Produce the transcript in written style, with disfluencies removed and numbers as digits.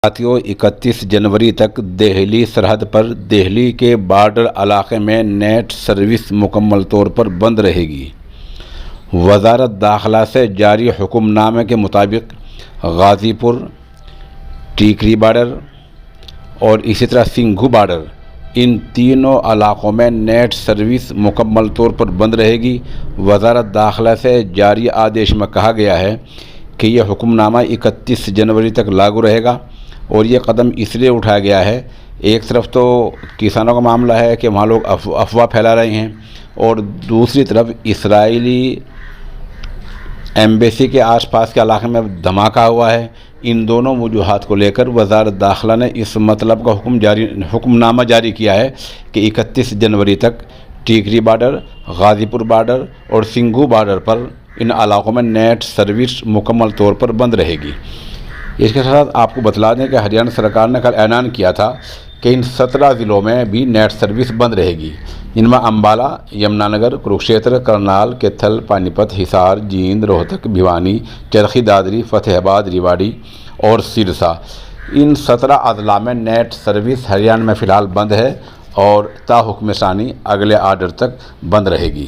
ساتھیوں، 31 جنوری تک دہلی سرحد پر دہلی کے بارڈر علاقے میں نیٹ سروس مکمل طور پر بند رہے گی۔ وزارت داخلہ سے جاری حکم نامے کے مطابق غازی پور، ٹیکری بارڈر اور اسی طرح سنگھو بارڈر، ان تینوں علاقوں میں نیٹ سروس مکمل طور پر بند رہے گی۔ وزارت داخلہ سے جاری آدیش میں کہا گیا ہے کہ یہ حکم نامہ 31 جنوری تک لاگو رہے گا، اور یہ قدم اس لیے اٹھایا گیا ہے، ایک طرف تو کسانوں کا معاملہ ہے کہ وہاں لوگ افواہ پھیلا رہے ہیں، اور دوسری طرف اسرائیلی ایمبیسی کے آس پاس کے علاقے میں دھماکہ ہوا ہے۔ ان دونوں وجوہات کو لے کر وزارت داخلہ نے اس مطلب کا حکم نامہ جاری کیا ہے کہ 31 جنوری تک ٹیکری بارڈر، غازی پور بارڈر اور سنگھو بارڈر پر ان علاقوں میں نیٹ سروس مکمل طور پر بند رہے گی۔ اس کے ساتھ آپ کو بتلا دیں کہ ہریانہ سرکار نے کل اعلان کیا تھا کہ ان 17 ضلعوں میں بھی نیٹ سروس بند رہے گی، جن میں امبالہ، یمنا نگر، کروکشیتر، کرنال، کیتھل، پانی پت، حصار، جیند، روہتک، بھوانی، چرخی دادری، فتح آباد، ریواڑی اور سرسا۔ ان 17 اضلاع میں نیٹ سروس ہریانہ میں فی الحال بند ہے اور تا حکم ثانی اگلے آرڈر تک بند رہے گی۔